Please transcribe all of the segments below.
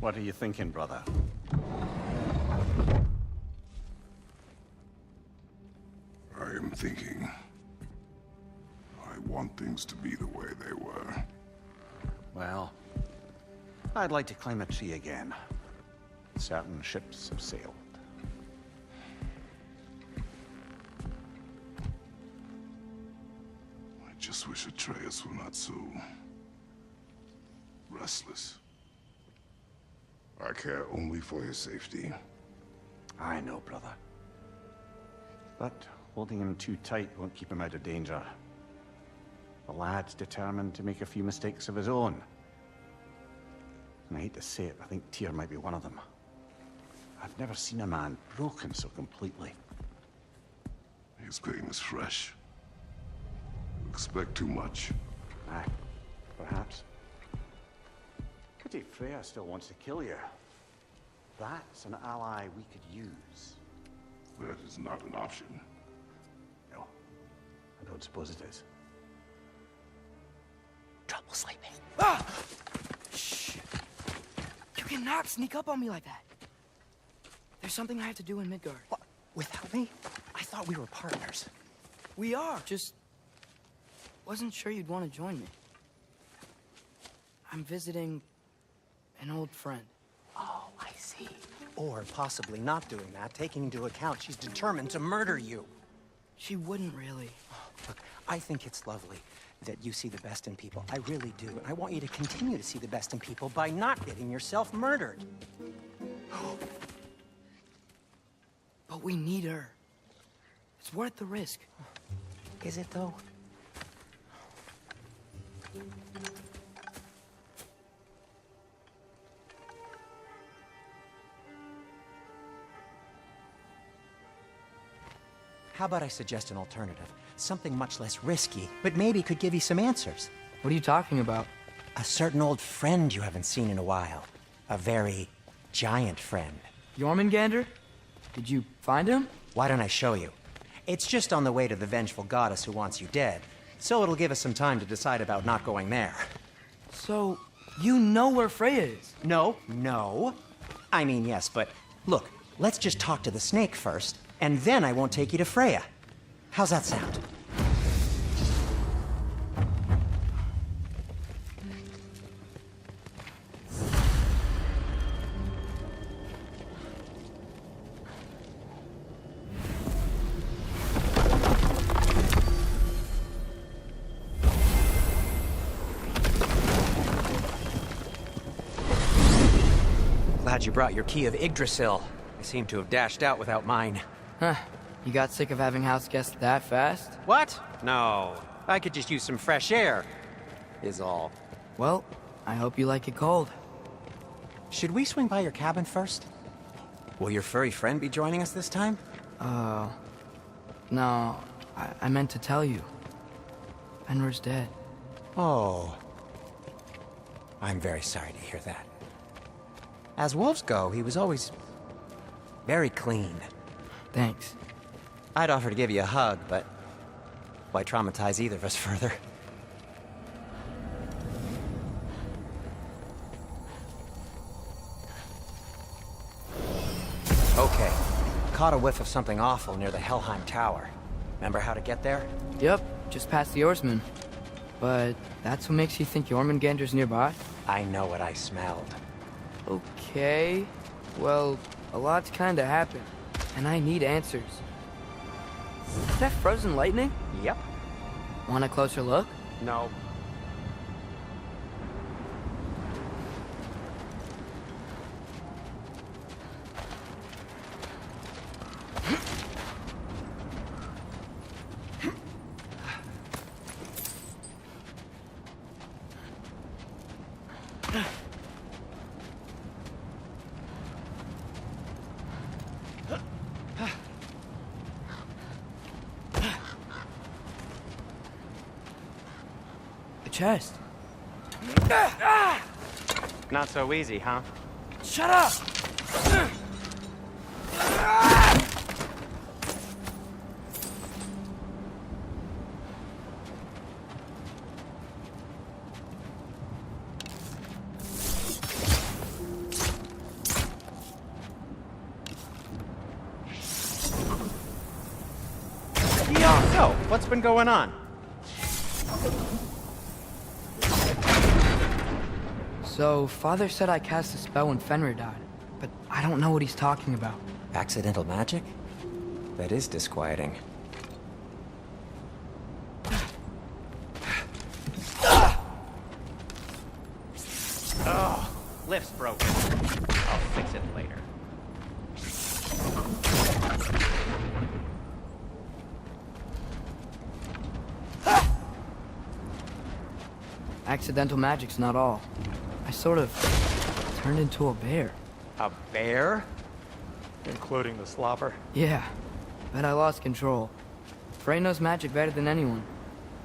What are you thinking, brother? I am thinking. I want things to be the way they were. Well, I'd like to climb a tree again. Certain ships have sailed. I just wish Atreus were not so restless. I care only for his safety. I know, brother. But holding him too tight won't keep him out of danger. The lad's determined to make a few mistakes of his own. And I hate to say it, I think Tyr might be one of them. I've never seen a man broken so completely. His pain is fresh. You expect too much. Aye, perhaps. Pity Freya still wants to kill you. That's an ally we could use. That is not an option. No, I don't suppose it is. Trouble sleeping. Ah! Shh. You cannot sneak up on me like that. There's something I have to do in Midgard. What? Without me? I thought we were partners. We are, just wasn't sure you'd want to join me. I'm visiting an old friend. Oh, I see. Or possibly not doing that, taking into account she's determined to murder you. She wouldn't really. Look, I think it's lovely that you see the best in people. I really do. And I want you to continue to see the best in people by not getting yourself murdered. But we need her. It's worth the risk. Is it, though? How about I suggest an alternative? Something much less risky, but maybe could give you some answers. What are you talking about? A certain old friend you haven't seen in a while. A very giant friend. Jormungandr? Did you find him? Why don't I show you? It's just on the way to the vengeful goddess who wants you dead, so it'll give us some time to decide about not going there. So, you know where Freya is? No. I mean, yes, but look, let's just talk to the snake first, and then I won't take you to Freya. How's that sound? Glad you brought your key of Yggdrasil. I seem to have dashed out without mine. Huh. You got sick of having house guests that fast? What? No. I could just use some fresh air, is all. Well, I hope you like it cold. Should we swing by your cabin first? Will your furry friend be joining us this time? No. I meant to tell you. Fenrir's dead. Oh. I'm very sorry to hear that. As wolves go, he was always very clean. Thanks. I'd offer to give you a hug, but why traumatize either of us further? Okay. Caught a whiff of something awful near the Helheim Tower. Remember how to get there? Yep, just past the Oarsman. But that's what makes you think Jormungandr's nearby? I know what I smelled. Okay. Well, a lot's kinda happened, and I need answers. Is that frozen lightning? Yep. Want a closer look? No. A chest. Not so easy, huh? Shut up! What's been going on? So, Father said I cast a spell when Fenrir died, but I don't know what he's talking about. Accidental magic? That is disquieting. Oh, lift's broken. I'll fix it later. Accidental magic's not all. I sort of turned into a bear. A bear? Including the slobber. Yeah, but I lost control. Freya knows magic better than anyone.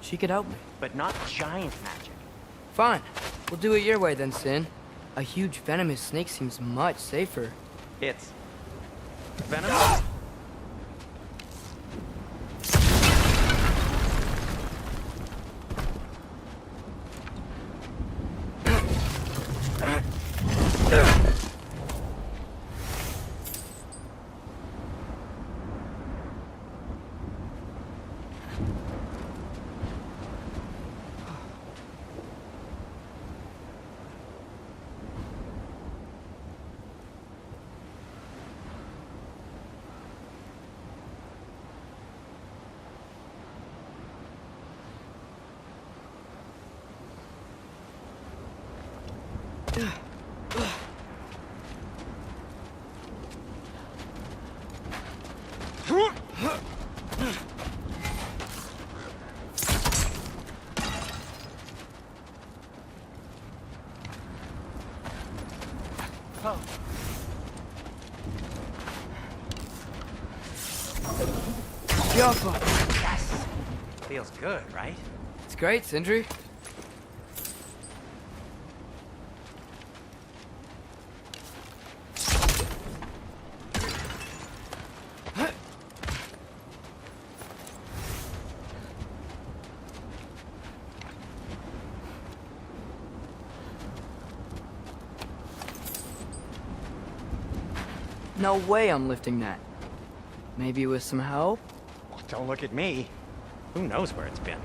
She could help me. But not giant magic. Fine. We'll do it your way then, Sin. A huge venomous snake seems much safer. It's venomous? Yes! Feels good, right? It's great, Sindri. No way I'm lifting that. Maybe with some help? Don't look at me. Who knows where it's been?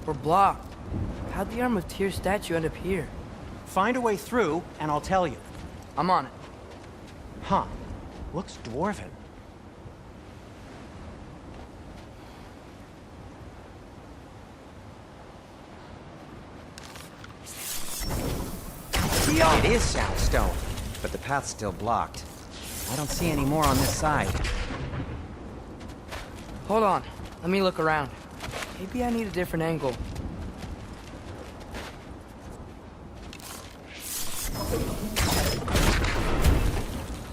We're blocked. How'd the Arm of Tyr statue end up here? Find a way through, and I'll tell you. I'm on it. Huh. Looks dwarven. It is soundstone, but the path's still blocked. I don't see any more on this side. Hold on. Let me look around. Maybe I need a different angle.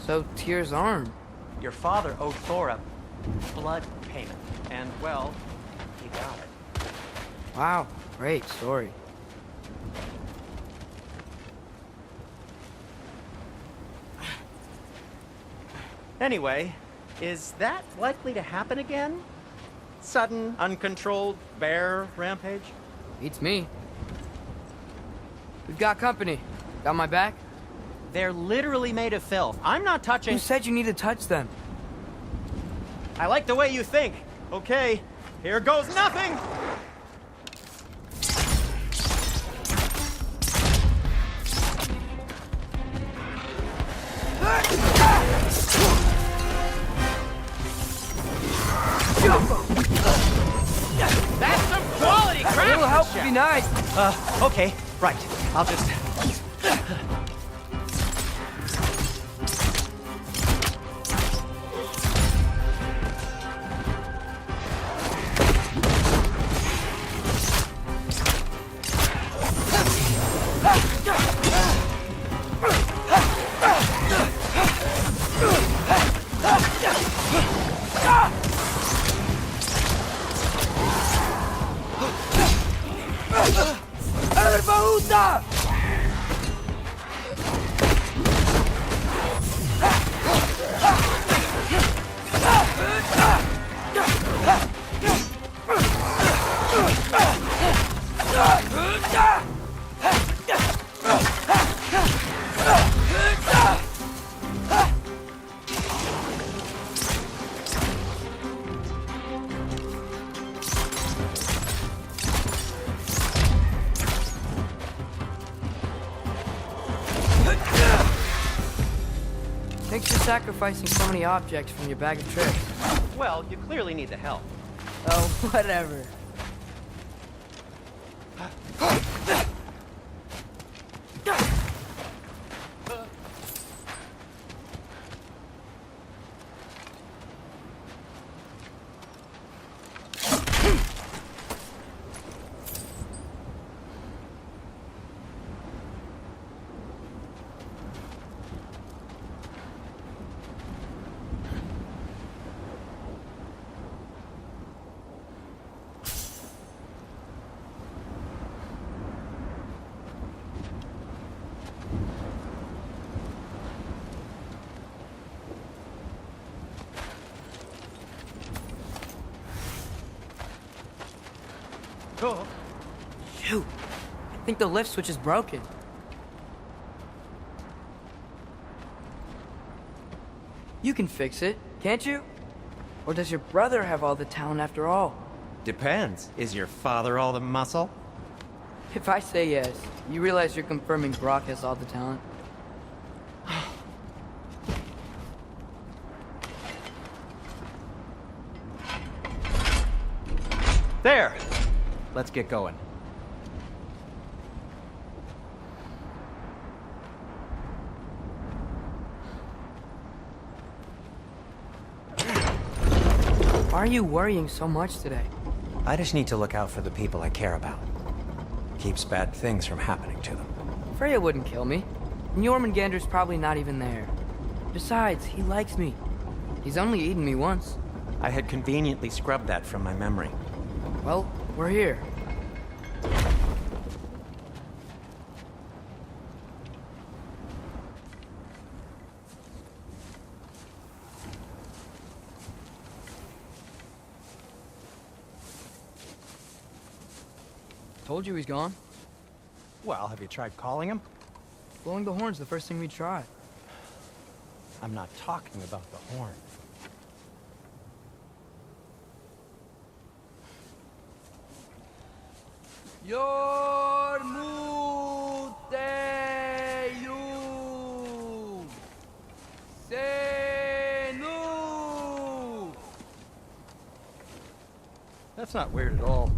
So, Tyr's arm. Your father owed Thor a blood payment, and, well, he got it. Wow, great story. Anyway, is that likely to happen again? Sudden, uncontrolled bear rampage? Beats me. We've got company. Got my back? They're literally made of filth. I'm not touching... Who said you need to touch them? I like the way you think. Okay, here goes nothing! That's some quality crap! A little help would be nice. Okay, right. I'll just... sacrificing so many objects from your bag of tricks? Well, you clearly need the help. Oh, whatever. Oh. Shoot! I think the lift switch is broken. You can fix it, can't you? Or does your brother have all the talent after all? Depends. Is your father all the muscle? If I say yes, you realize you're confirming Brock has all the talent? There! Let's get going. Why are you worrying so much today? I just need to look out for the people I care about. Keeps bad things from happening to them. Freya wouldn't kill me. And Jormungandr's probably not even there. Besides, he likes me. He's only eaten me once. I had conveniently scrubbed that from my memory. Well, we're here. Told you he's gone. Well, have you tried calling him? Blowing the horn's the first thing we tried. I'm not talking about the horn. Yormuteyu Senu. That's not weird at all.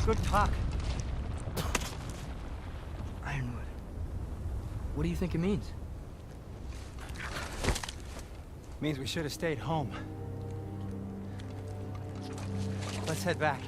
Good talk. Ironwood. What do you think it means? Means we should have stayed home. Let's head back.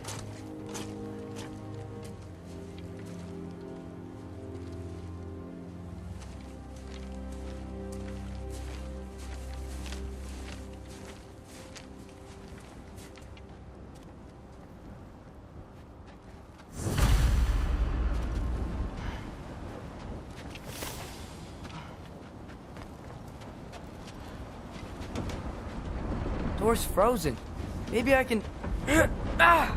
Thor's frozen. Maybe I can... Ah!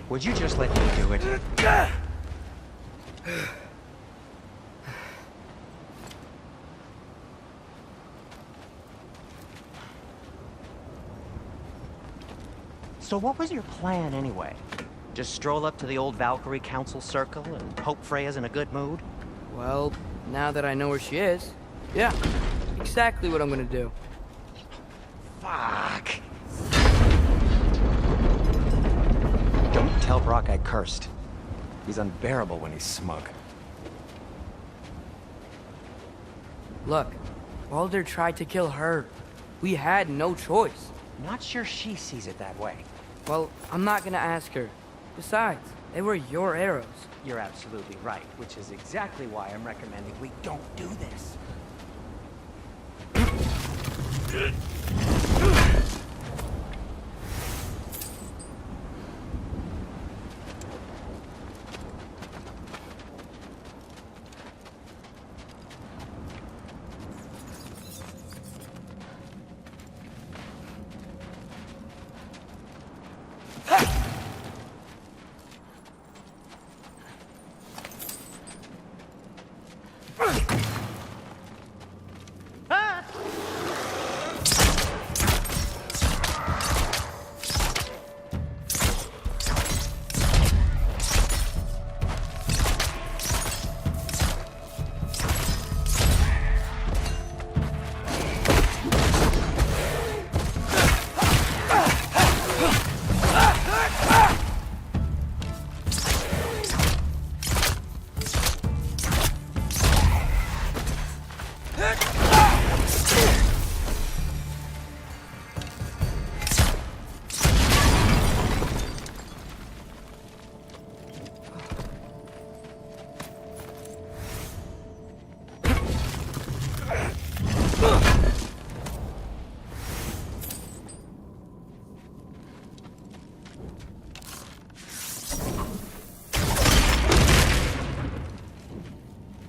Would you just let me do it? So what was your plan anyway? Just stroll up to the old Valkyrie Council circle and hope Freya's in a good mood? Well, now that I know where she is, yeah, exactly what I'm gonna do. Fuck! Don't tell Brock I cursed. He's unbearable when he's smug. Look, Baldur tried to kill her. We had no choice. Not sure she sees it that way. Well, I'm not gonna ask her. Besides, they were your arrows. You're absolutely right, which is exactly why I'm recommending we don't do this.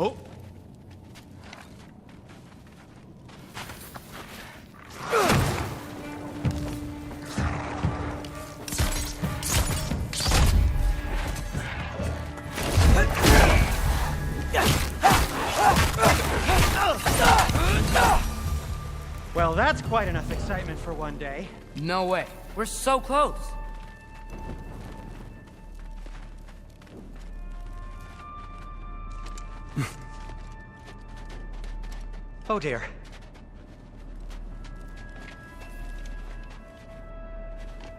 Oh! Well, that's quite enough excitement for one day. No way. We're so close. Oh dear.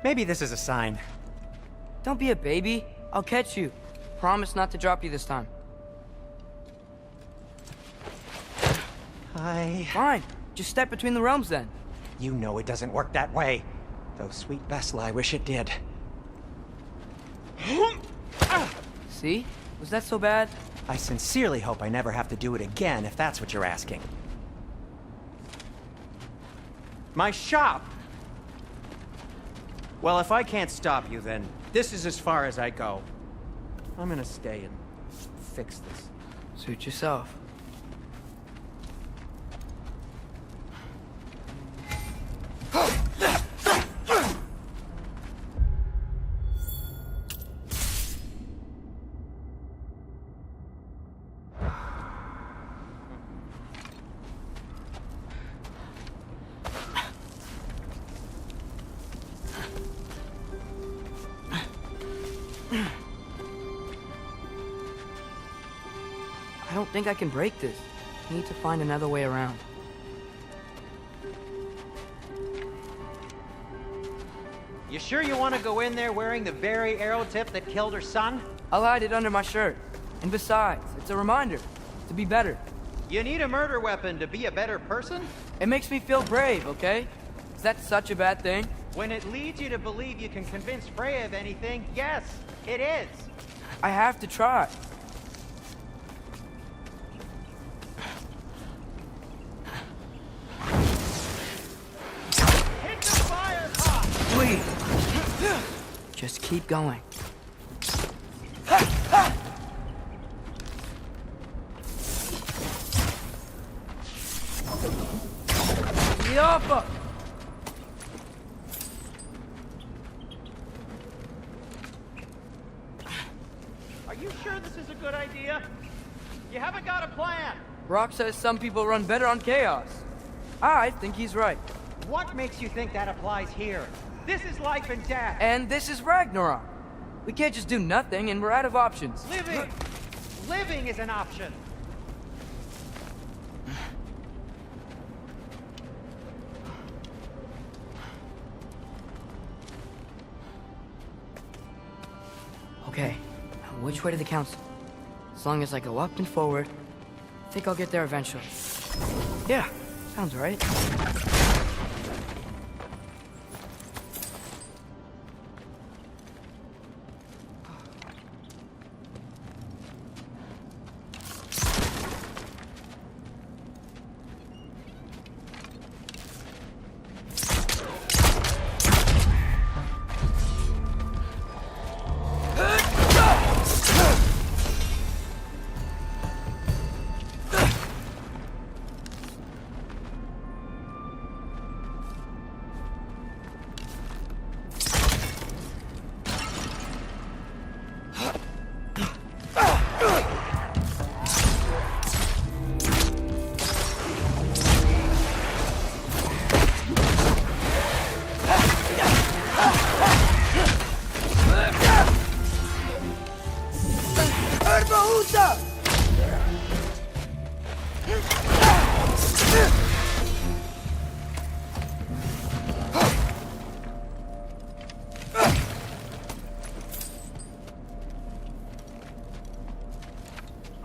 Maybe this is a sign. Don't be a baby. I'll catch you. Promise not to drop you this time. Fine. Just step between the realms then. You know it doesn't work that way. Though sweet Bessel, I wish it did. See? Was that so bad? I sincerely hope I never have to do it again, if that's what you're asking. My shop! Well, if I can't stop you, then this is as far as I go. I'm gonna stay and fix this. Suit yourself. I don't think I can break this. I need to find another way around. You sure you want to go in there wearing the very arrow tip that killed her son? I'll hide it under my shirt. And besides, it's a reminder to be better. You need a murder weapon to be a better person? It makes me feel brave, okay? Is that such a bad thing? When it leads you to believe you can convince Freya of anything, yes, it is. I have to try. Hit the fire top! Please. Just keep going. The offer! Are you sure this is a good idea? You haven't got a plan. Brock says some people run better on chaos. I think he's right. What makes you think that applies here? This is life and death. And this is Ragnarok. We can't just do nothing, and we're out of options. Living is an option. Okay, now which way to the council? As long as I go up and forward, I think I'll get there eventually. Yeah, sounds right.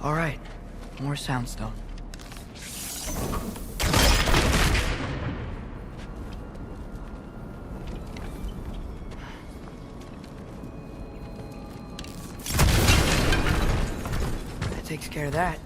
All right, more soundstone. That takes care of that.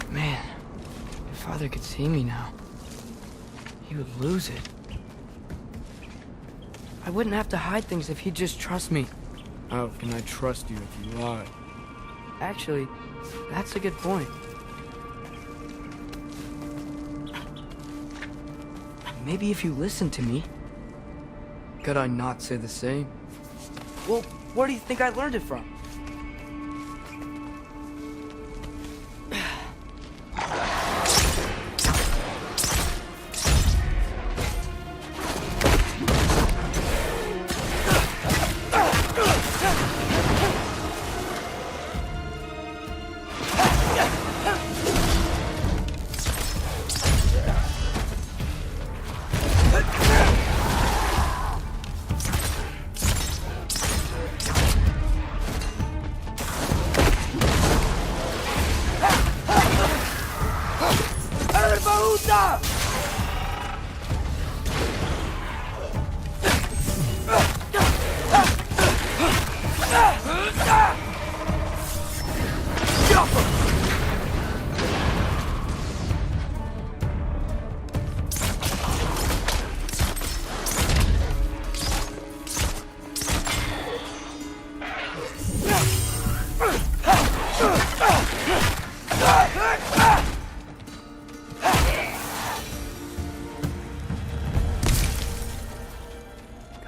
Man, if Father could see me now, he would lose it. I wouldn't have to hide things if he'd just trust me. How can I trust you if you lie? Actually, that's a good point. Maybe if you listen to me. Could I not say the same? Well, where do you think I learned it from?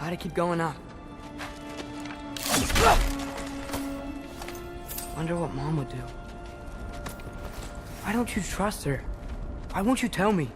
Gotta keep going up. Wonder what Mom would do. Why don't you trust her? Why won't you tell me?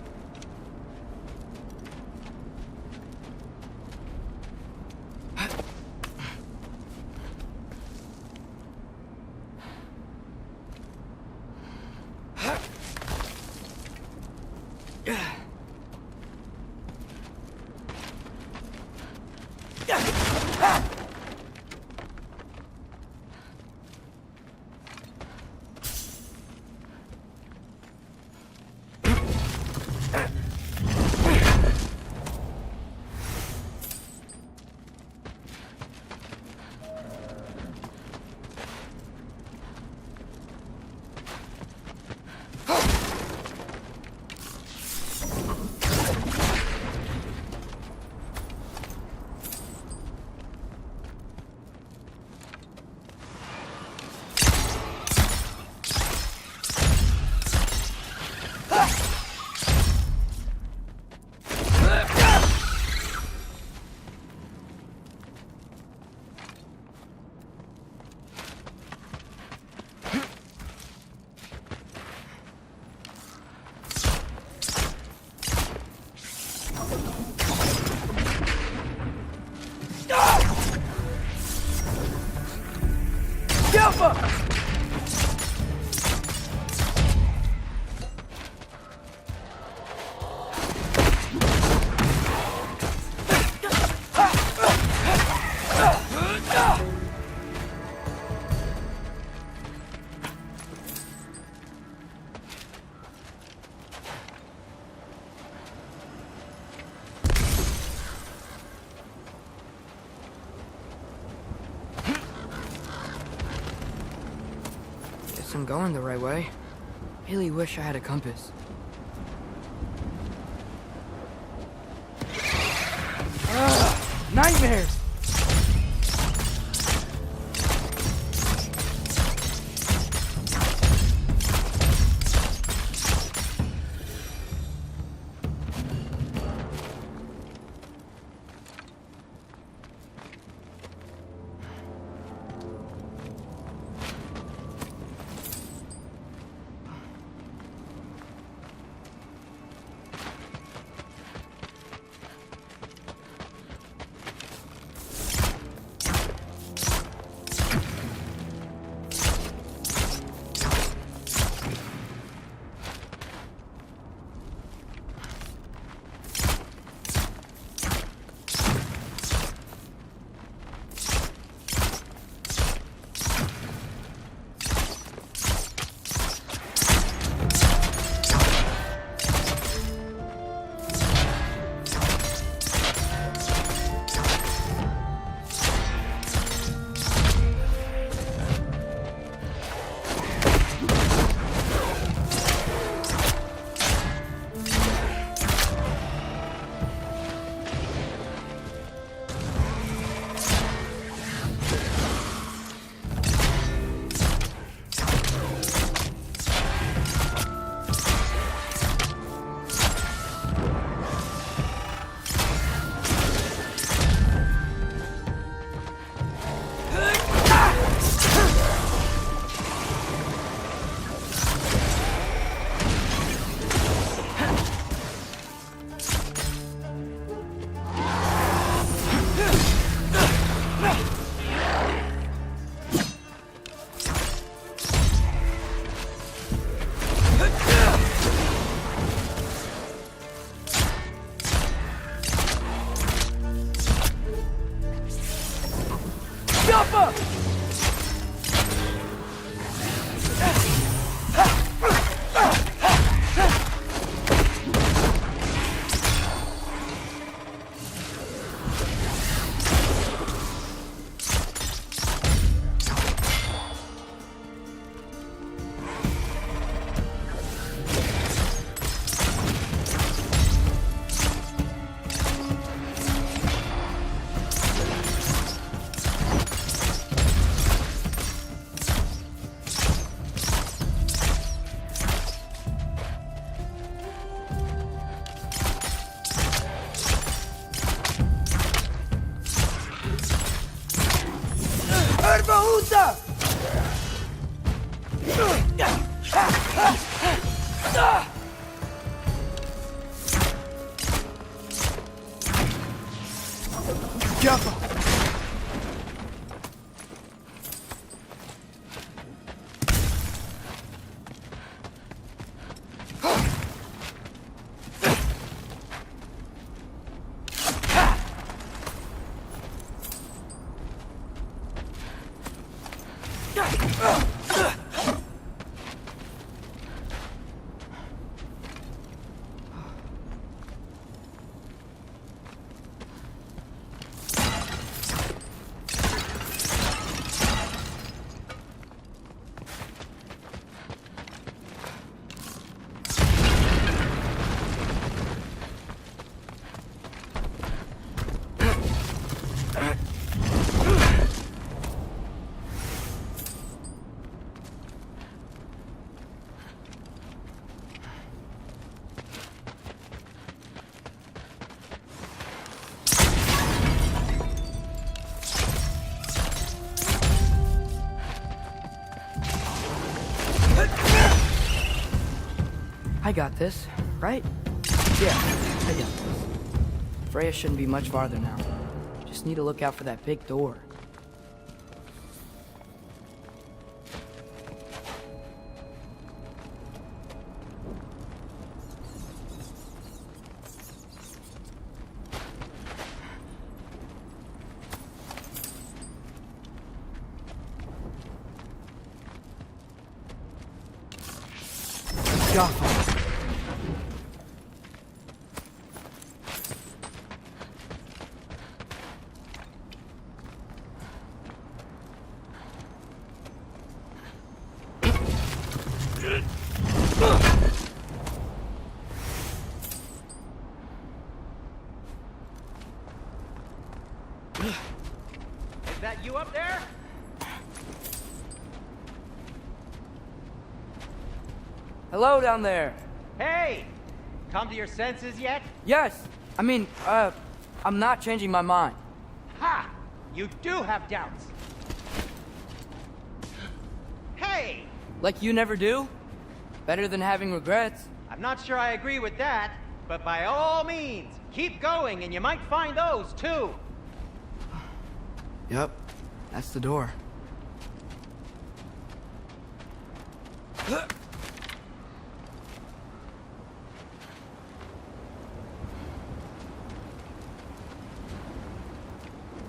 I'm going the right way. Really wish I had a compass. Nightmares! I got this, right? Yeah, I got this. Freya shouldn't be much farther now. Just need to look out for that big door. Jaffa. Is that you up there? Hello down there. Hey! Come to your senses yet? Yes, I mean, I'm not changing my mind. Ha! You do have doubts. Hey! Like you never do? Better than having regrets. I'm not sure I agree with that, but by all means, keep going and you might find those too. Yep, that's the door.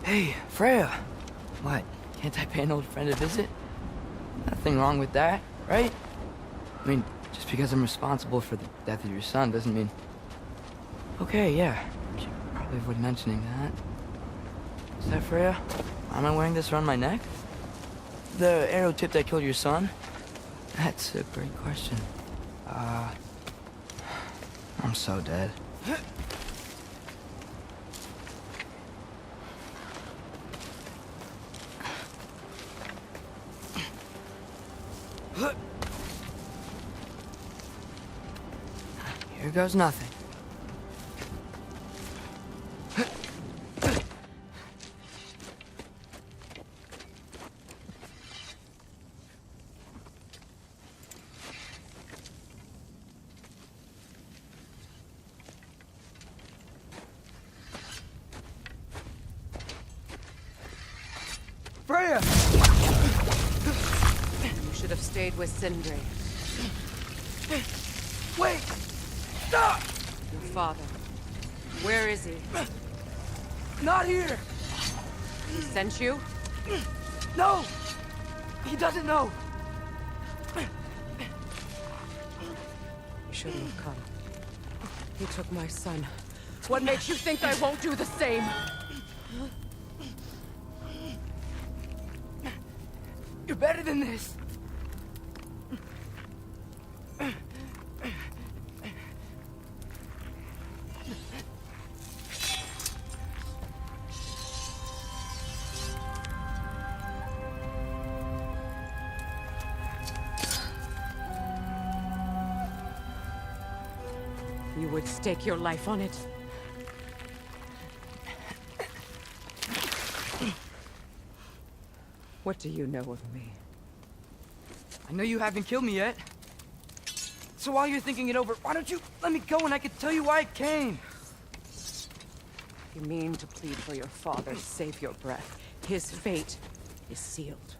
Hey, Freya. What? Can't I pay an old friend a visit? Nothing wrong with that, right? I mean, just because I'm responsible for the death of your son doesn't mean... Okay, yeah. Should probably avoid mentioning that. Is that Freya? Why am I wearing this around my neck? The arrow tip that killed your son? That's a great question. I'm so dead. Here goes nothing. Freya! You should have stayed with Sindri. Wait! Stop! Your father. Where is he? Not here! He sent you? No! He doesn't know! You shouldn't have come. He took my son. What makes you think I won't do the same? You're better than this! You would stake your life on it? What do you know of me? I know you haven't killed me yet. So while you're thinking it over, why don't you let me go and I can tell you why I came? You mean to plead for your father, save your breath. His fate is sealed.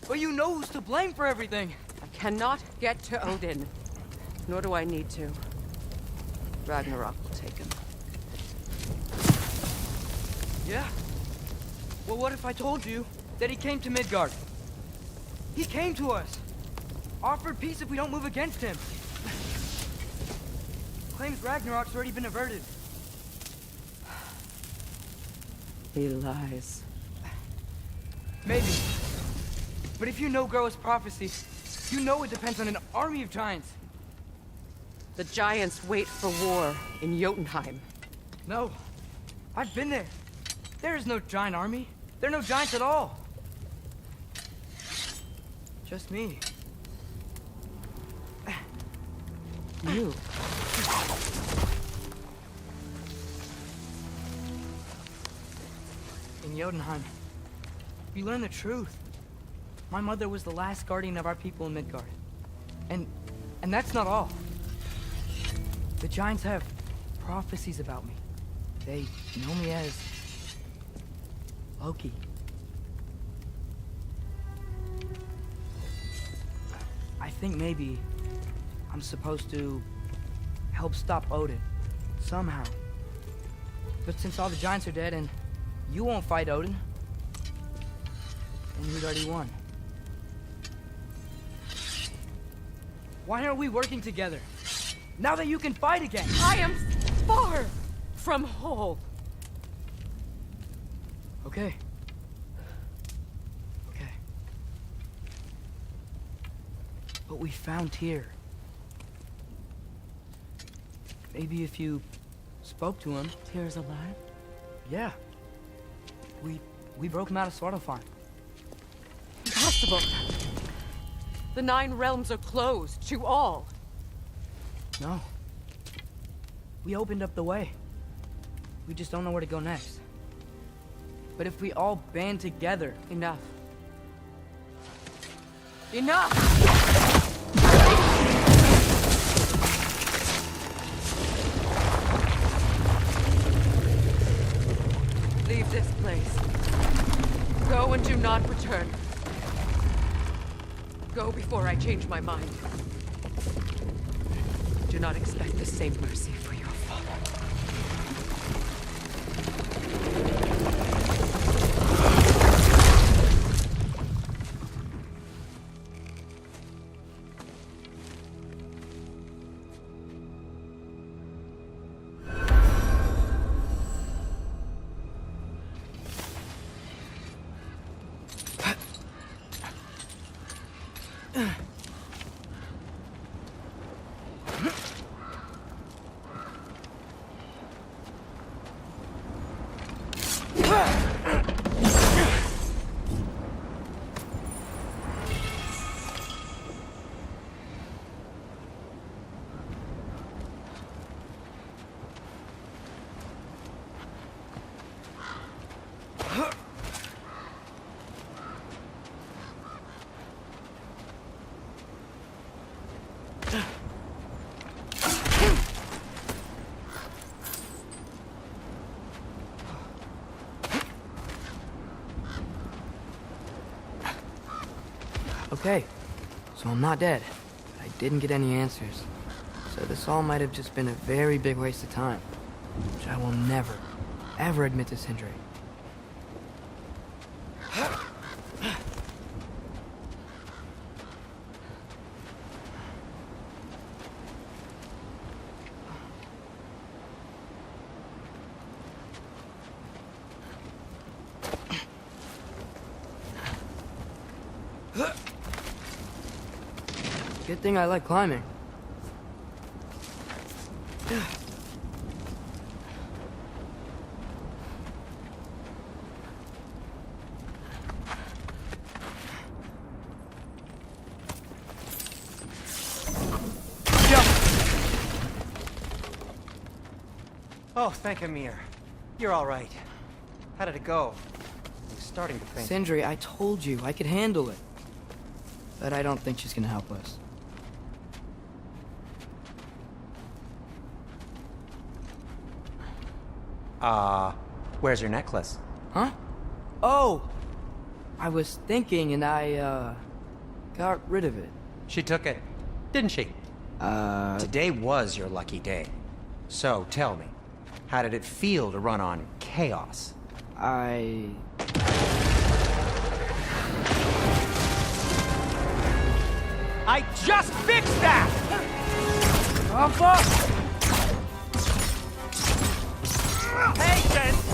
But you know who's to blame for everything. I cannot get to Odin. Nor do I need to. Ragnarok will take him. Yeah? Well, what if I told you that he came to Midgard. He came to us. Offered peace if we don't move against him. Claims Ragnarok's already been averted. He lies. Maybe. But if you know Groa's prophecy, you know it depends on an army of giants. The giants wait for war in Jotunheim. No. I've been there. There is no giant army. There are no giants at all. Just me. You. In Jotunheim, we learn the truth. My mother was the last guardian of our people in Midgard. And that's not all. The giants have prophecies about me. They know me as Loki. I think maybe I'm supposed to help stop Odin, somehow. But since all the giants are dead and you won't fight Odin, then you'd already won. Why aren't we working together? Now that you can fight again! I am far from whole. Okay. Okay. But we found Tyr. Maybe if you spoke to him... Tyr's alive? Yeah. We broke him out of Svartalfheim. Impossible. The 9 realms are closed to all. No. We opened up the way. We just don't know where to go next. But if we all band together... Enough. Enough! Leave this place. Go and do not return. Go before I change my mind. Do not expect the same mercy for your father. Okay, so I'm not dead. But I didn't get any answers. So this all might have just been a very big waste of time. Which I will never, ever admit to Sindri. Good thing I like climbing. Oh, thank Amir. You're all right. How did it go? I was starting to think... Sindri, I told you I could handle it. But I don't think she's gonna help us. Where's your necklace? Huh? Oh! I was thinking and I, got rid of it. She took it, didn't she? Today was your lucky day. So, tell me, how did it feel to run on chaos? I just fixed that! Oh, fuck! Patience!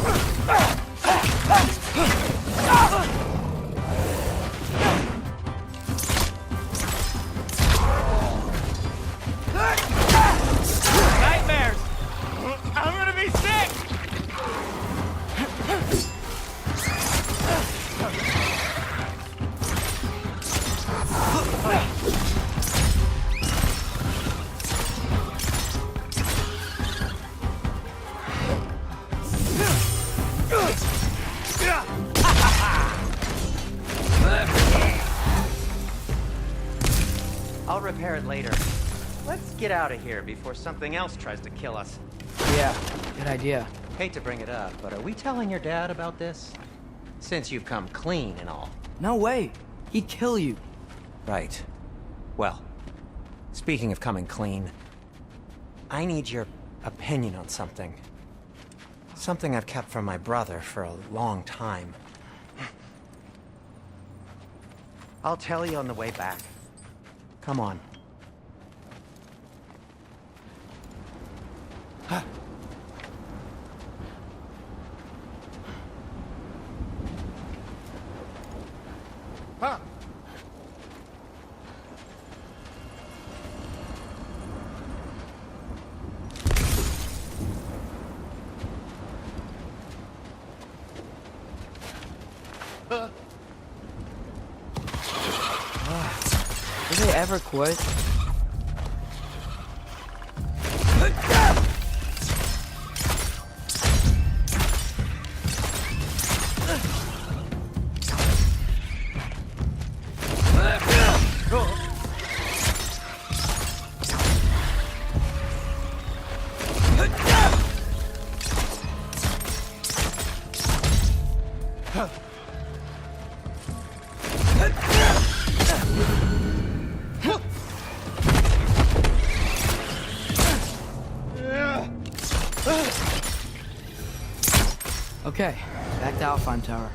Nightmares! I'm gonna be sick! I'll repair it later. Let's get out of here before something else tries to kill us. Yeah, good idea. Hate to bring it up, but are we telling your dad about this? Since you've come clean and all. No way. He'd kill you. Right. Well, speaking of coming clean, I need your opinion on something. Something I've kept from my brother for a long time. I'll tell you on the way back. Come on. Do they ever quit? Okay, back to Alfheim Tower.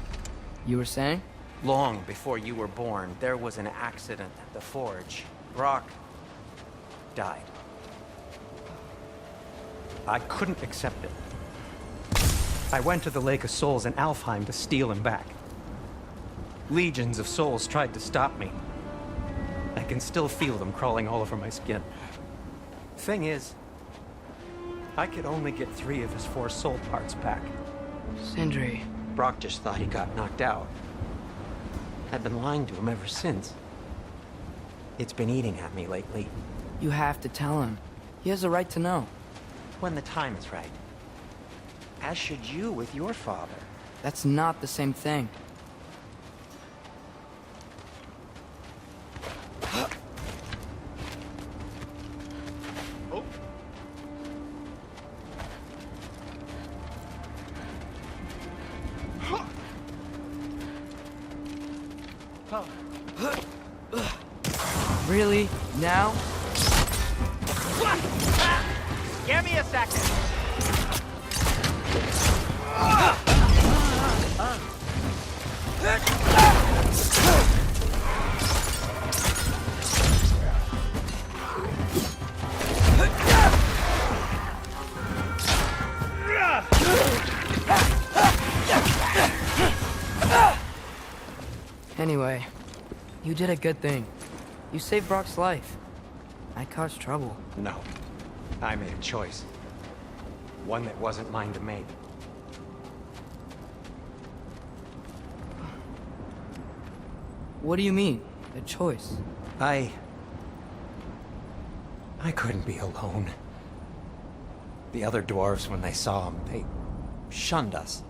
You were saying? Long before you were born, there was an accident at the forge. Brock died. I couldn't accept it. I went to the Lake of Souls in Alfheim to steal him back. Legions of souls tried to stop me. I can still feel them crawling all over my skin. Thing is, I could only get 3 of his 4 soul parts back. Sindri. Brock just thought he got knocked out. I've been lying to him ever since. It's been eating at me lately. You have to tell him. He has a right to know. When the time is right. As should you with your father. That's not the same thing. Really? Now? Give me a second. Anyway, you did a good thing. You saved Brock's life. I caused trouble. No. I made a choice. One that wasn't mine to make. What do you mean? A choice? I couldn't be alone. The other dwarves, when they saw him, they shunned us.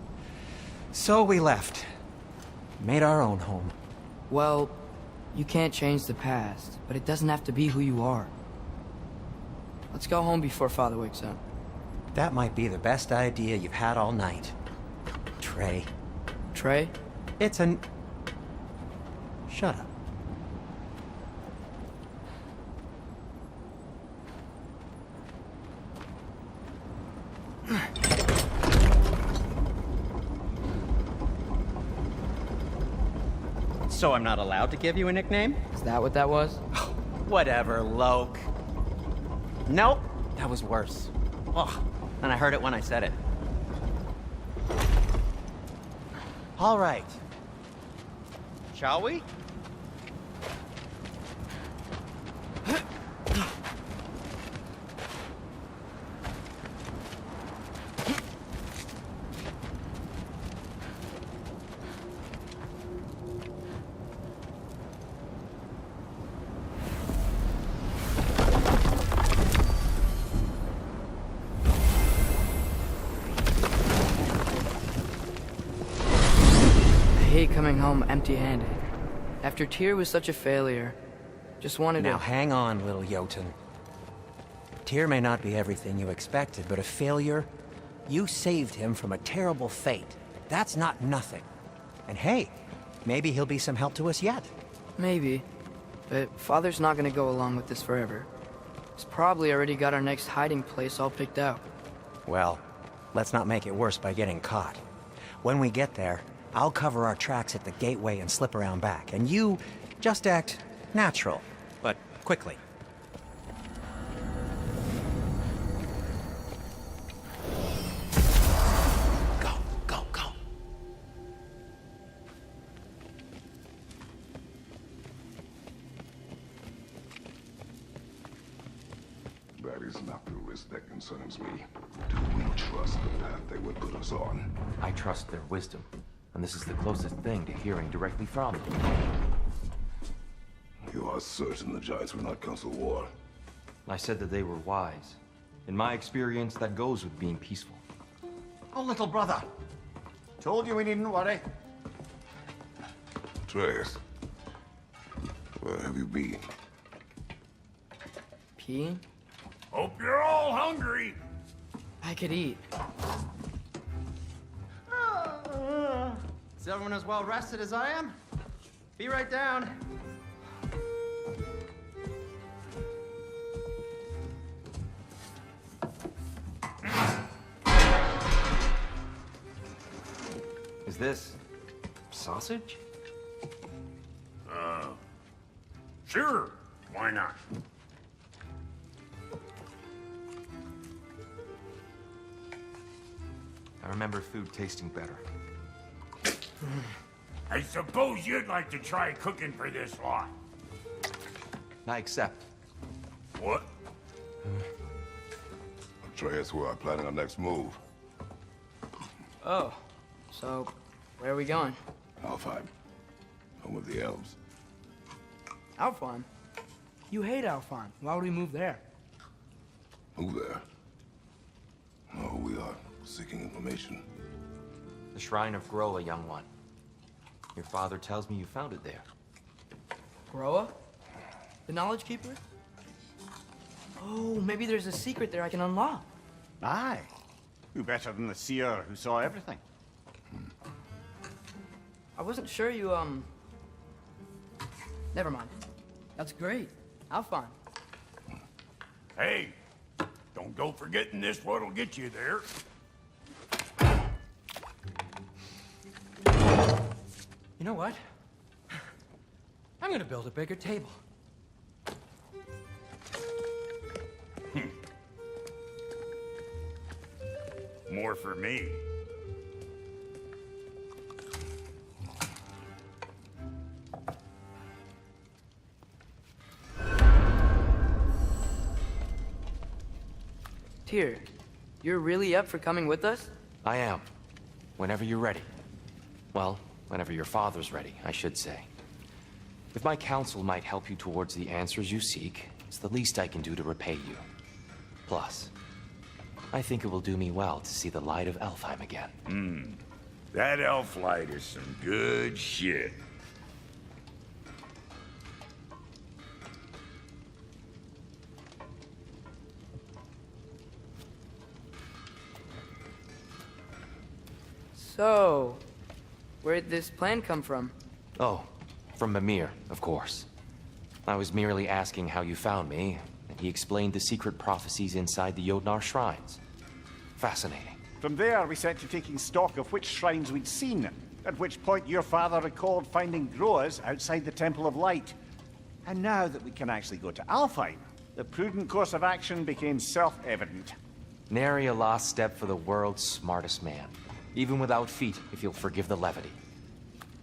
So we left. Made our own home. Well, you can't change the past, but it doesn't have to be who you are. Let's go home before Father wakes up. That might be the best idea you've had all night. Trey. Trey? It's an... Shut up. So I'm not allowed to give you a nickname? Is that what that was? Whatever, Loke. Nope, that was worse. Oh, and I heard it when I said it. All right. Shall we? I hate coming home empty-handed. After Tyr was such a failure, just wanted to... Now hang on, little Jotun. Tyr may not be everything you expected, but a failure? You saved him from a terrible fate. That's not nothing. And hey, maybe he'll be some help to us yet. Maybe. But Father's not gonna go along with this forever. He's probably already got our next hiding place all picked out. Well, let's not make it worse by getting caught. When we get there, I'll cover our tracks at the gateway and slip around back, and you just act natural, but quickly. Go, go, go. That is not the risk that concerns me. Do we trust the path they would put us on? I trust their wisdom, and this is the closest thing to hearing directly from them. You are certain the Giants were not Council War? I said that they were wise. In my experience, that goes with being peaceful. Oh, little brother. Told you we needn't worry. Atreus, where have you been? Peeing? Hope you're all hungry. I could eat. Is everyone as well rested as I am? Be right down. Is this sausage? Sure. Why not? I remember food tasting better. I suppose you'd like to try cooking for this lot. I accept. What? Atreus, we're planning our next move. Oh, so where are we going? Alfheim. Home of the elves. Alfheim? You hate Alfheim. Why would we move there? Move there? Oh, we are seeking information. The Shrine of Groa, young one. Your father tells me you found it there. Groa? The Knowledge Keeper? Oh, maybe there's a secret there I can unlock. Aye. Who better than the seer who saw everything? I wasn't sure you, Never mind. That's great. Alfheim. Hey, don't go forgetting this what'll get you there. You know what? I'm gonna build a bigger table. More for me. Tyr, you're really up for coming with us? I am. Whenever you're ready. Well, whenever your father's ready, I should say. If my counsel might help you towards the answers you seek, it's the least I can do to repay you. Plus, I think it will do me well to see the light of Alfheim again. That elf light is some good shit. So, where'd this plan come from? Oh, from Mimir, of course. I was merely asking how you found me, and he explained the secret prophecies inside the Jotnar shrines. Fascinating. From there, we set to taking stock of which shrines we'd seen, at which point your father recalled finding Groa's outside the Temple of Light. And now that we can actually go to Alfheim, the prudent course of action became self-evident. Nary a lost step for the world's smartest man. Even without feet, if you'll forgive the levity.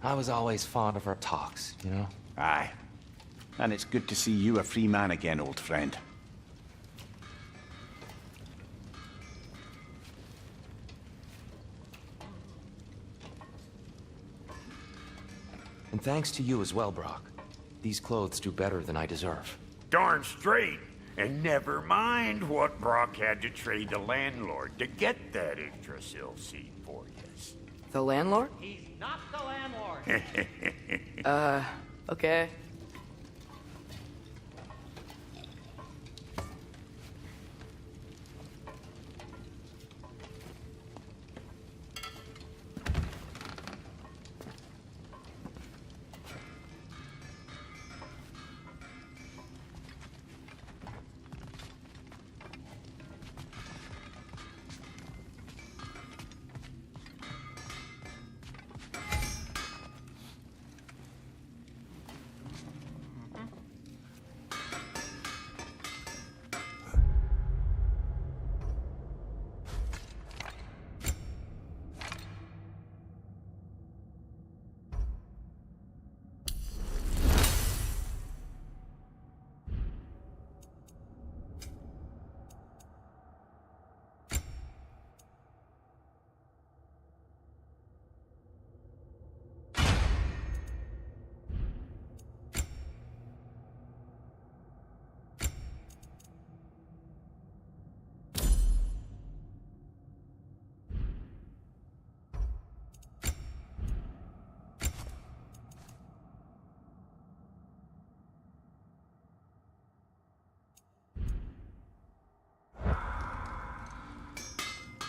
I was always fond of our talks, you know? Aye. And it's good to see you a free man again, old friend. And thanks to you as well, Brock. These clothes do better than I deserve. Darn straight. And never mind what Brock had to trade the landlord to get that Yggdrasil seed for you. The landlord? He's not the landlord. Okay.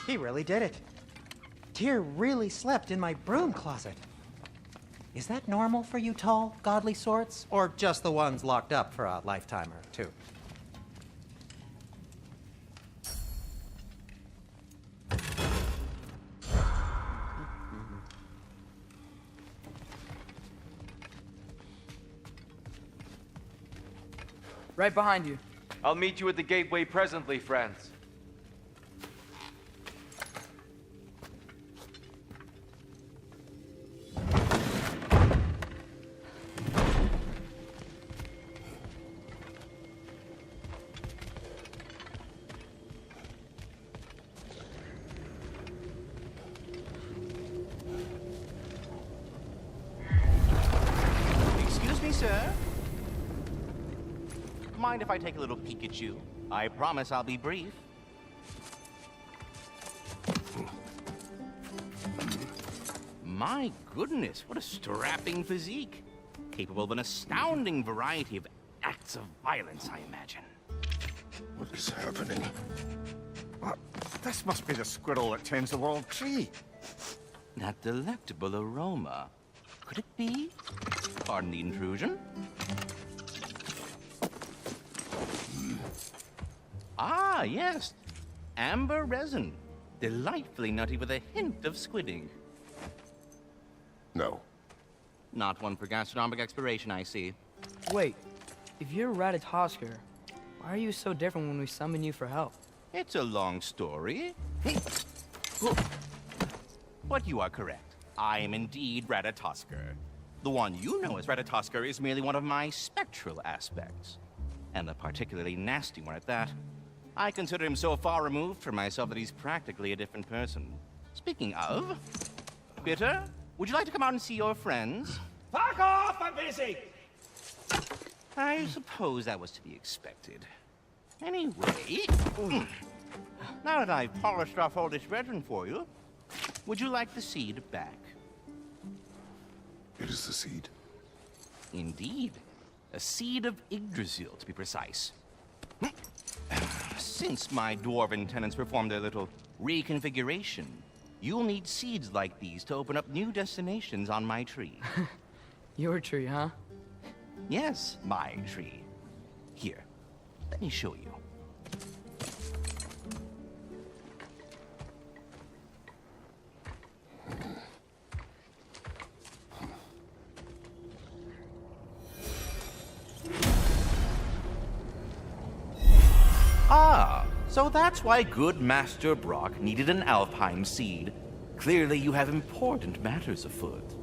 He really did it. Tyr really slept in my broom closet. Is that normal for you tall, godly sorts? Or just the ones locked up for a lifetime or two? Right behind you. I'll meet you at the gateway presently, friends. Excuse me, sir. Mind if I take a little peek at you? I promise I'll be brief. My goodness, what a strapping physique. Capable of an astounding variety of acts of violence, I imagine. What is happening? What? This must be the squirrel that tends the world tree. That delectable aroma. Could it be? Pardon the intrusion. Ah, yes. Amber resin. Delightfully nutty with a hint of squid ink. No. Not one for gastronomic exploration, I see. Wait, if you're Ratatoskr, why are you so different when we summon you for help? It's a long story. But you are correct. I am indeed Ratatoskr. The one you know as Ratatoskr is merely one of my spectral aspects. And a particularly nasty one at that. I consider him so far removed from myself that he's practically a different person. Speaking of... Bitter, would you like to come out and see your friends? Fuck off! I'm busy! I suppose that was to be expected. Anyway... Now that I've polished off all this brethren for you, would you like the seed back? It is the seed. Indeed. A seed of Yggdrasil, to be precise. Since my dwarven tenants performed their little reconfiguration, you'll need seeds like these to open up new destinations on my tree. Your tree, huh? Yes, my tree. Here, let me show you. So that's why good Master Brock needed an Alfheim seed. Clearly you have important matters afoot.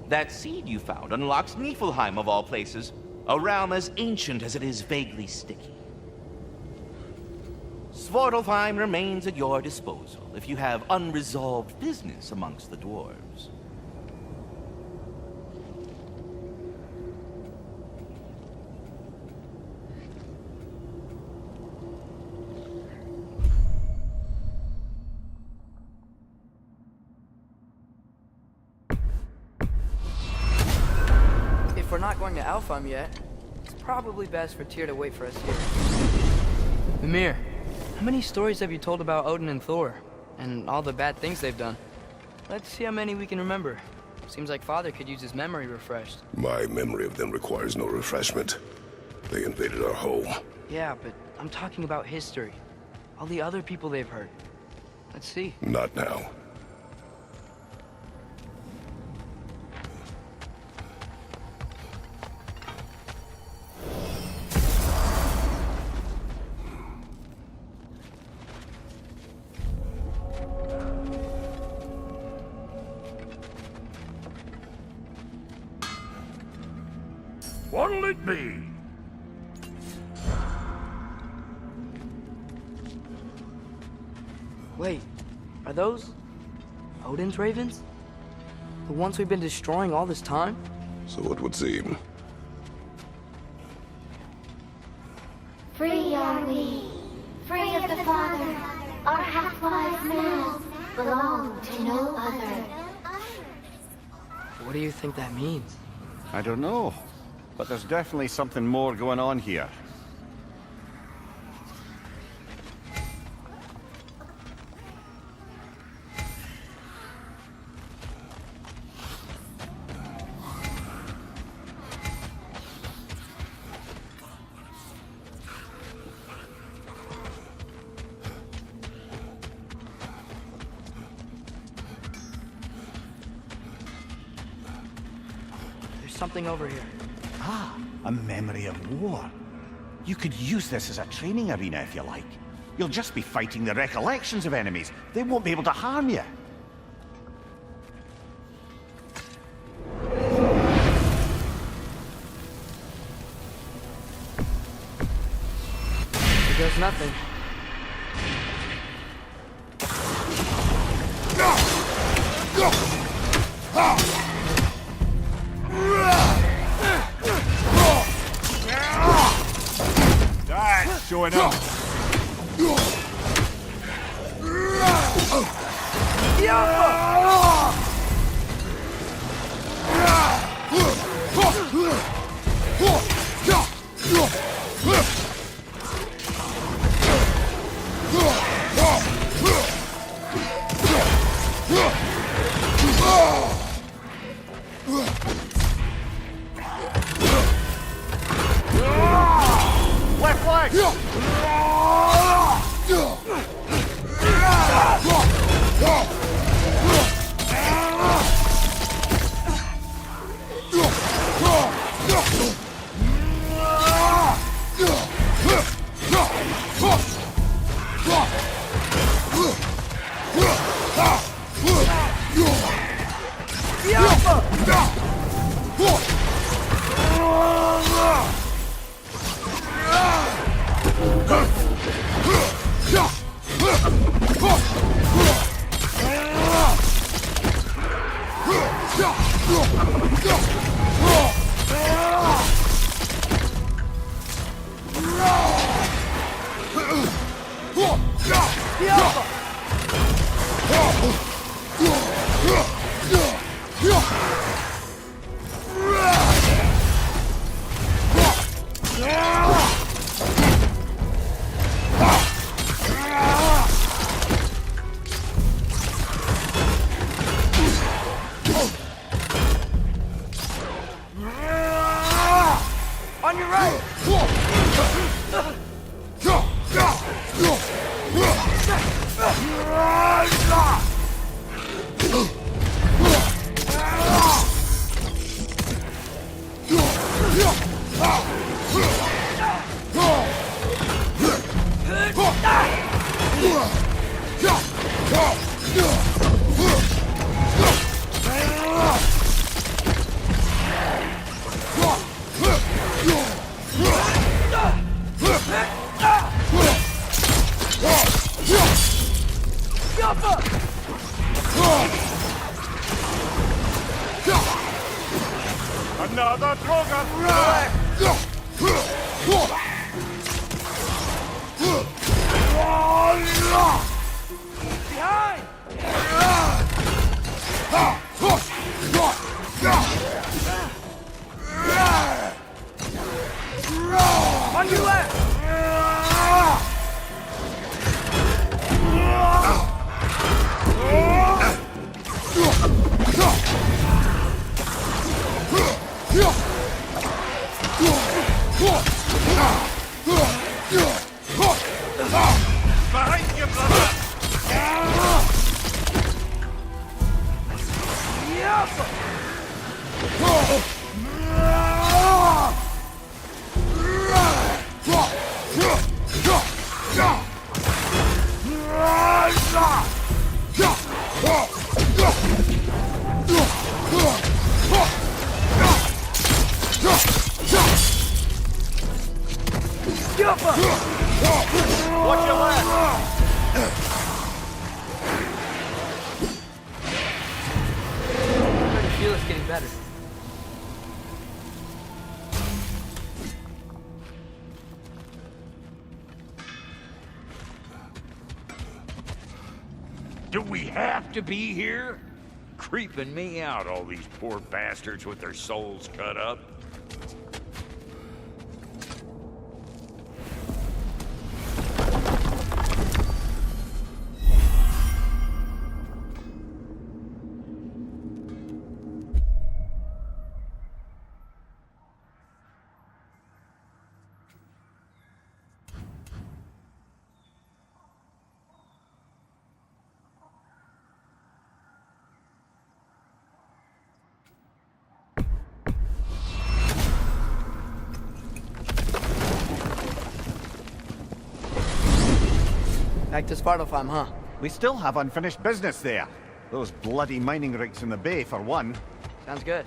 That seed you found unlocks Niflheim of all places, a realm as ancient as it is vaguely sticky. Svartalfheim remains at your disposal if you have unresolved business amongst the dwarves. If we're not going to Alfheim yet, it's probably best for Tyr to wait for us here. Mimir, how many stories have you told about Odin and Thor, and all the bad things they've done? Let's see how many we can remember. Seems like Father could use his memory refreshed. My memory of them requires no refreshment. They invaded our home. Yeah, but I'm talking about history. All the other people they've hurt. Let's see. Not now. What'll it be? Wait, are those Odin's ravens? The ones we've been destroying all this time? So it would seem. Free are we, free of the Father. Our half-lives now belong to no other. What do you think that means? I don't know, but there's definitely something more going on here. Something over here. Ah, a memory of war. You could use this as a training arena if you like. You'll just be fighting the recollections of enemies. They won't be able to harm you. Here goes nothing. That's showing up. Left leg! On your right! Another Trogan! Behind! On your left! Behind you, brother! Watch your left! I feel it's getting better. Do we have to be here? Creeping me out, all these poor bastards with their souls cut up. Back to Svartalfheim, huh? We still have unfinished business there. Those bloody mining rigs in the bay, for one. Sounds good.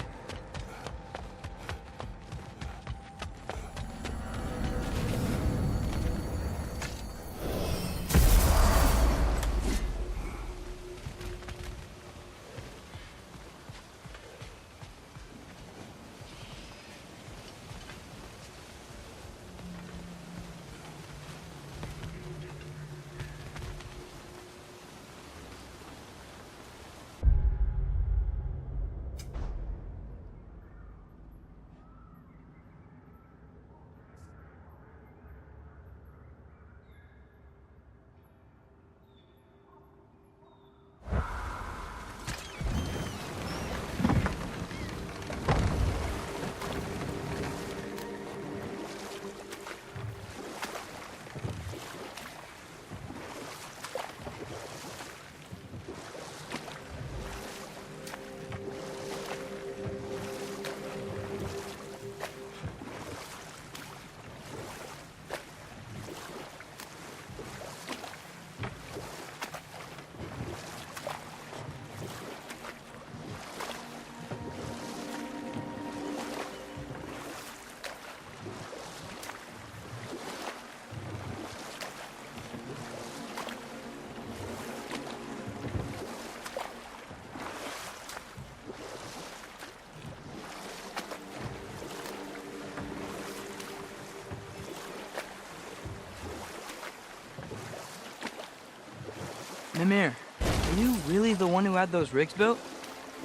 Mimir, are you really the one who had those rigs built?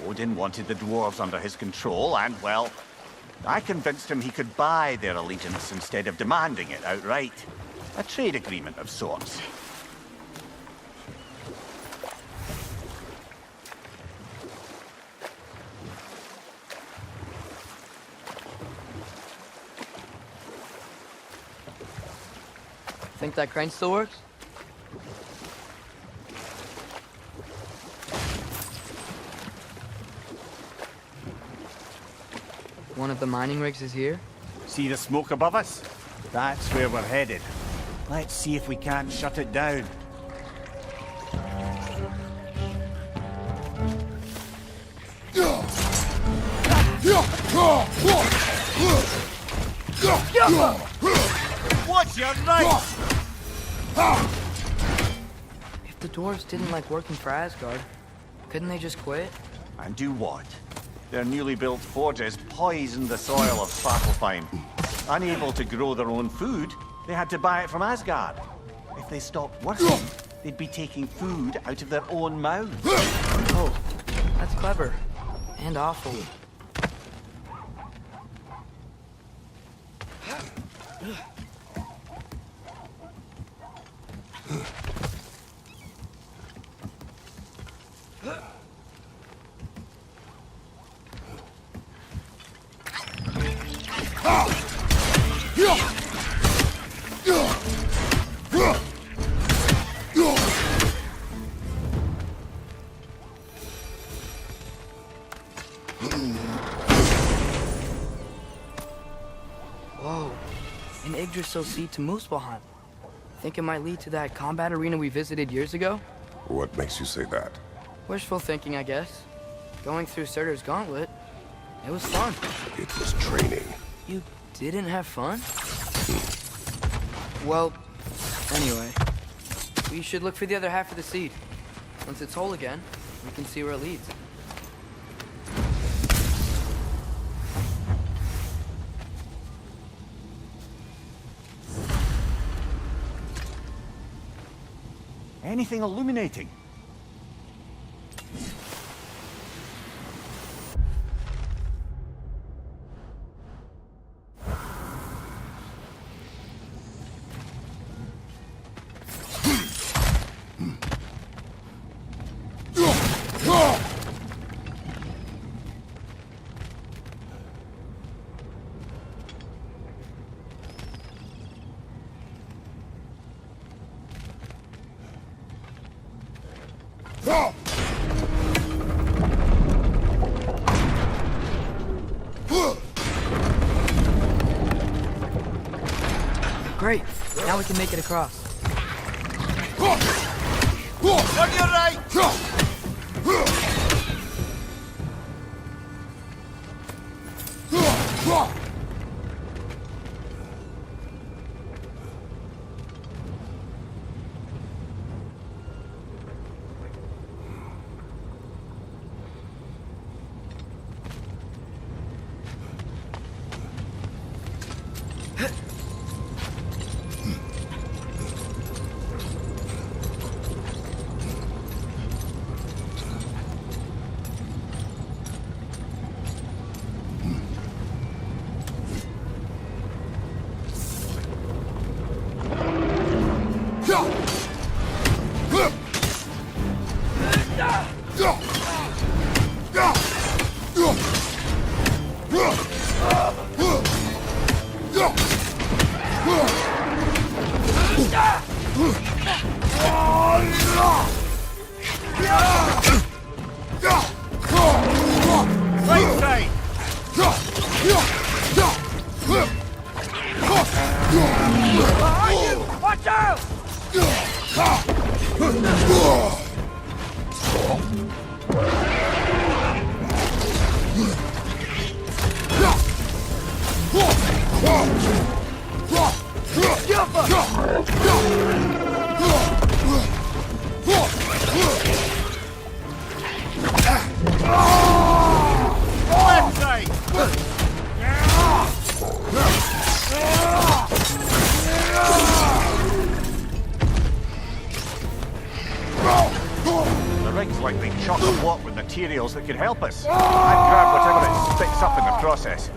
Odin wanted the dwarves under his control, and, well, I convinced him he could buy their allegiance instead of demanding it outright. A trade agreement of sorts. Think that crane still works? One of the mining rigs is here? See the smoke above us? That's where we're headed. Let's see if we can't shut it down. What's your right? If the dwarves didn't like working for Asgard, couldn't they just quit? And do what? Their newly built forges poisoned the soil of Svartalfheim. Unable to grow their own food, they had to buy it from Asgard. If they stopped working, they'd be taking food out of their own mouths. Oh, that's clever. And awful. Whoa, an Yggdrasil seed to Muspelheim. Think it might lead to that combat arena we visited years ago? What makes you say that? Wishful thinking, I guess. Going through Surtur's gauntlet, it was fun. It was training. You didn't have fun? Well, anyway, we should look for the other half of the seed. Once it's whole again, we can see where it leads. Anything illuminating? Great, now we can make it across. On your right! Right side! Watch out! Left side! The rig's likely chock-a-block with materials that could help us. I'd grab whatever it spits up in the process.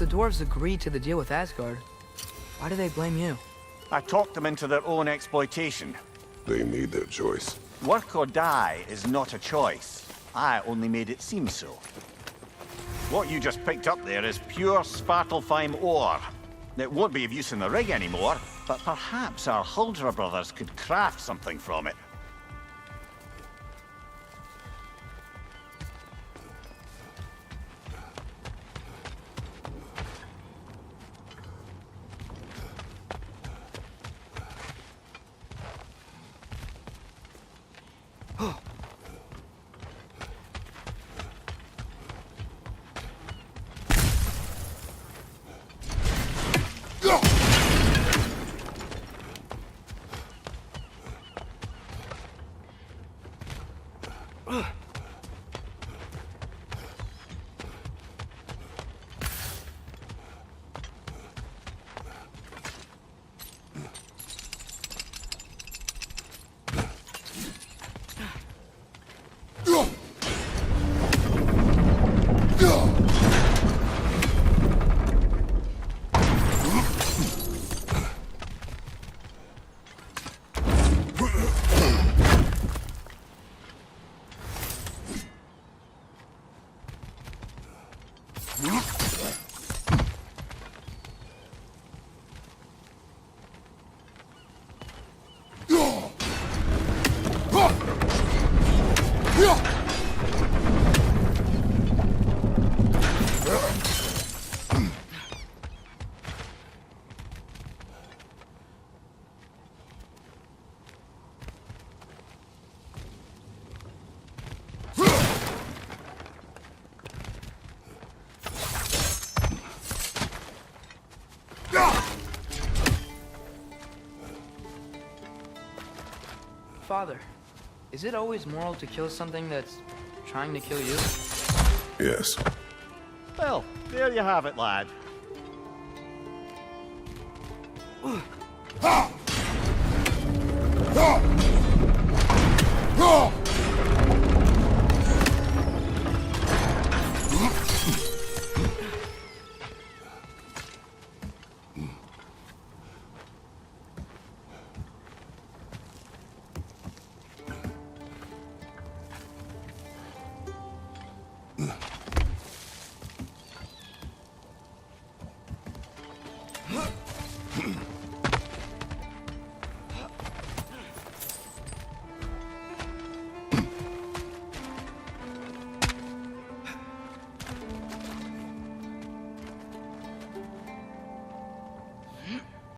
Dwarves agreed to the deal with Asgard. Why do they blame you? I talked them into their own exploitation. They made their choice. Work or die is not a choice. I only made it seem so. What you just picked up there is pure Svartalfheim ore. It won't be of use in the rig anymore, but perhaps our Huldra brothers could craft something from it. Father, is it always moral to kill something that's trying to kill you? Yes. Well, there you have it, lad. Ha!